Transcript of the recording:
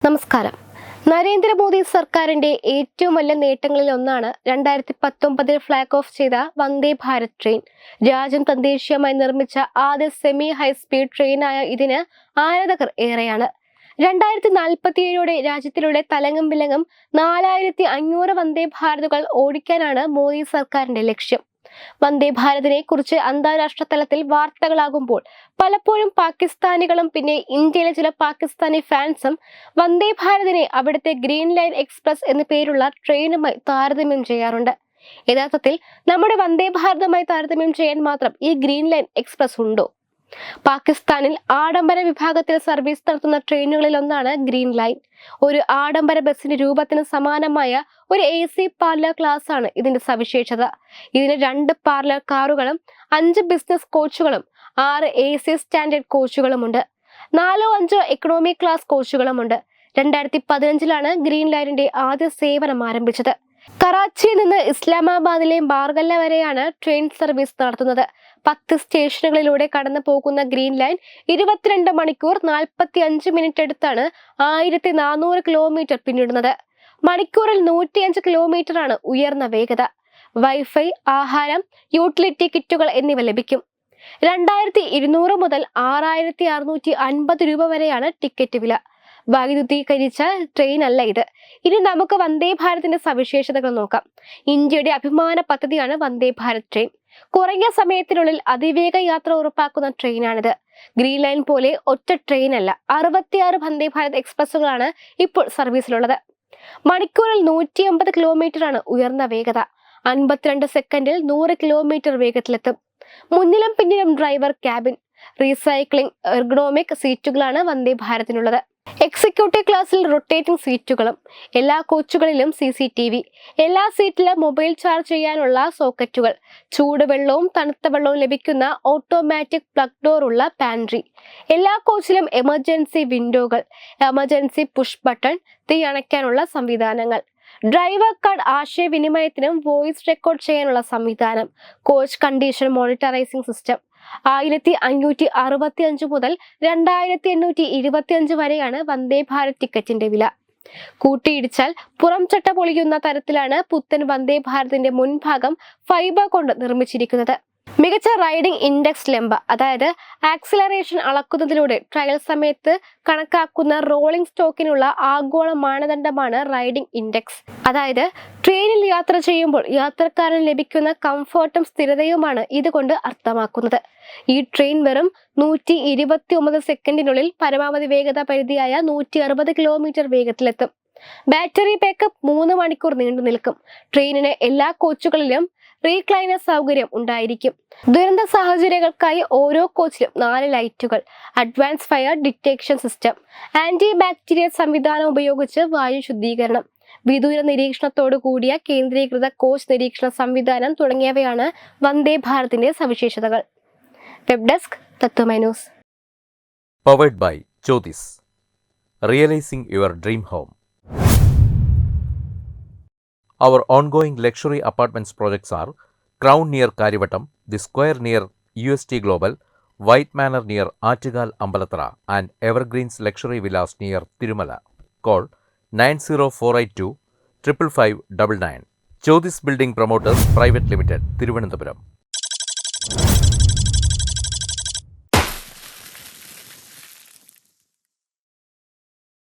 നമസ്കാരം. നരേന്ദ്രമോദി സർക്കാരിന്റെ ഏറ്റവും വലിയ നേട്ടങ്ങളിൽ ഒന്നാണ് 2019 ഫ്ലാഗ് ഓഫ് ചെയ്ത വന്ദേ ഭാരത് ട്രെയിൻ. രാജ്യം തദ്ദേശീയമായി നിർമ്മിച്ച ആദ്യ സെമി ഹൈസ്പീഡ് ട്രെയിനായ ഇതിന് ആരാധകർ ഏറെയാണ്. 2047 രാജ്യത്തിലൂടെ തലങ്ങും വിലങ്ങും 4500 വന്ദേ ഭാരതുകൾ ഓടിക്കാനാണ് മോദി സർക്കാരിന്റെ ലക്ഷ്യം. വന്ദേ ഭാരതിനെ കുറിച്ച് അന്താരാഷ്ട്ര തലത്തിൽ വാർത്തകളാകുമ്പോൾ പലപ്പോഴും പാകിസ്ഥാനികളും പിന്നെ ഇന്ത്യയിലെ ചില പാകിസ്ഥാനി ഫാൻസും വന്ദേ ഭാരതിനെ അവിടുത്തെ ഗ്രീൻ ലൈൻ എക്സ്പ്രസ് എന്ന പേരുള്ള ട്രെയിനുമായി താരതമ്യം ചെയ്യാറുണ്ട്. യഥാർത്ഥത്തിൽ നമ്മുടെ വന്ദേ ഭാരതുമായി താരതമ്യം ചെയ്യാൻ മാത്രം ഈ ഗ്രീൻ ലൈൻ എക്സ്പ്രസ് ഉണ്ടോ? പാകിസ്ഥാനിൽ ആഡംബര വിഭാഗത്തിൽ സർവീസ് നടത്തുന്ന ട്രെയിനുകളിൽ ഒന്നാണ് ഗ്രീൻ ലൈൻ. ഒരു ആഡംബര ബസിന്റെ രൂപത്തിന് സമാനമായ ഒരു AC പാർലർ ക്ലാസ് ആണ് ഇതിന്റെ സവിശേഷത. ഇതിന് 2 പാർലർ കാറുകളും 5 ബിസിനസ് കോച്ചുകളും 6 AC സ്റ്റാൻഡേർഡ് കോച്ചുകളുമുണ്ട്. 4-5 എക്കണോമി ക്ലാസ് കോച്ചുകളുമുണ്ട്. 2015 ഗ്രീൻ ലൈനിന്റെ ആദ്യ സേവനം ആരംഭിച്ചത്. കറാച്ചിയിൽ നിന്ന് ഇസ്ലാമാബാദിലെ ബാർഗല്ല വരെയാണ് ട്രെയിൻ സർവീസ് നടത്തുന്നത്. 10 സ്റ്റേഷനുകളിലൂടെ കടന്നു പോകുന്ന ഗ്രീൻ ലൈൻ 22 മണിക്കൂർ 45 മിനിറ്റ് എടുത്താണ് 1400 കിലോമീറ്റർ പിന്നിടുന്നത്. മണിക്കൂറിൽ 105 കിലോമീറ്ററാണ് ഉയർന്ന വേഗത. വൈഫൈ, ആഹാരം, യൂട്ടിലിറ്റി കിറ്റുകൾ എന്നിവ ലഭിക്കും. 2200 മുതൽ 6650 രൂപ വരെയാണ് ടിക്കറ്റ് വില. വൈദ്യുതീകരിച്ച ട്രെയിൻ അല്ല ഇത്. ഇനി നമുക്ക് വന്ദേ ഭാരതിന്റെ സവിശേഷതകൾ നോക്കാം. ഇന്ത്യയുടെ അഭിമാന പദ്ധതിയാണ് വന്ദേ ഭാരത് ട്രെയിൻ. കുറഞ്ഞ സമയത്തിനുള്ളിൽ അതിവേഗ യാത്ര ഉറപ്പാക്കുന്ന ട്രെയിനാണിത്. ഗ്രീൻ ലൈൻ പോലെ ഒറ്റ ട്രെയിൻ അല്ല, 66 വന്ദേ ഭാരത് എക്സ്പ്രസുകളാണ് ഇപ്പോൾ സർവീസിലുള്ളത്. മണിക്കൂറിൽ 180 കിലോമീറ്ററാണ് ഉയർന്ന വേഗത. 52 സെക്കൻഡിൽ 100 കിലോമീറ്റർ വേഗത്തിലെത്തും. മുന്നിലും പിന്നിലും ഡ്രൈവർ ക്യാബിൻ. റീസൈക്ലിംഗ് എർഗണോമിക് സീറ്റുകളാണ് വന്ദേ ഭാരതിനുള്ളത്. എക്സിക്യൂട്ടീവ് ക്ലാസ്സിൽ റൊട്ടേറ്റിംഗ് സീറ്റുകളും. എല്ലാ കോച്ചുകളിലും CCTV. എല്ലാ സീറ്റിലും മൊബൈൽ ചാർജ് ചെയ്യാനുള്ള സോക്കറ്റുകൾ. ചൂടുവെള്ളവും തണുത്ത വെള്ളവും ലഭിക്കുന്ന ഓട്ടോമാറ്റിക് പ്ലഗ് ഡോർ ഉള്ള പാൻട്രി. എല്ലാ കോച്ചിലും എമർജൻസി വിൻഡോകൾ, എമർജൻസി പുഷ് ബട്ടൺ, തീ അണയ്ക്കാനുള്ള സംവിധാനങ്ങൾ, ഡ്രൈവർ കാർഡ് ആശയവിനിമയത്തിനും വോയിസ് റെക്കോർഡ് ചെയ്യാനുള്ള സംവിധാനം, കോച്ച് കണ്ടീഷൻ മോണിറ്ററൈസിംഗ് സിസ്റ്റം. 1565 മുതൽ 2825 വരെയാണ് വന്ദേ ഭാരത് ടിക്കറ്റിന്റെ വില. കൂട്ടിയിടിച്ചാൽ പുറം ചട്ട പൊളിയുന്ന തരത്തിലാണ് പുത്തൻ വന്ദേ ഭാരതിന്റെ മുൻഭാഗം ഫൈബർ കൊണ്ട് നിർമ്മിച്ചിരിക്കുന്നത്. മികച്ച റൈഡിംഗ് ഇൻഡെക്സ് ലംബ, അതായത് ആക്സിലറേഷൻ അളക്കുന്നതിലൂടെ ട്രയൽ സമയത്ത് കണക്കാക്കുന്ന റോളിംഗ് സ്റ്റോക്കിനുള്ള ആഗോള മാനദണ്ഡമാണ് റൈഡിംഗ് ഇൻഡെക്സ്. അതായത് ട്രെയിനിൽ യാത്ര ചെയ്യുമ്പോൾ യാത്രക്കാരന് ലഭിക്കുന്ന കംഫർട്ടും സ്ഥിരതയുമാണ് ഇതുകൊണ്ട് അർത്ഥമാക്കുന്നത്. ഈ ട്രെയിൻ വെറും 129 സെക്കൻഡിനുള്ളിൽ പരമാവധി വേഗത പരിധിയായ 160 കിലോമീറ്റർ വേഗത്തിലെത്തും. ബാറ്ററി ബാക്കപ്പ് 3 മണിക്കൂർ നീണ്ടു നിൽക്കും. ട്രെയിനിന് എല്ലാ കോച്ചുകളിലും റീക്ലൈനർ സൗകര്യം ഉണ്ടായിരിക്കും. ദുരന്ത സാഹചര്യങ്ങൾക്കായി ഓരോ കോച്ചിലും 4 ലൈറ്റുകൾ, advance fire detection system, anti bacterial സംവിധാനം ഉപയോഗിച്ച് വായു ശുദ്ധീകരണം, വിദൂര നിരീക്ഷണത്തോടു കൂടിയ കേന്ദ്രീകൃത കോച്ച് നിരീക്ഷണ സംവിധാനം തുടങ്ങിയവയാണ് വന്ദേ ഭാരതിന്റെ സവിശേഷതകൾ. Web desk Tathwamayi news. Powered by Jyothis. Realising your dream home. Our ongoing luxury apartments projects are Crown near Karivattam, The Square near UST Global, White Manor near Attigal Ambalathara, and Evergreens Luxury Villas near Tirumala. Call 90482 55599. Jyothis Building Promoters Private Limited, Thiruvananthapuram.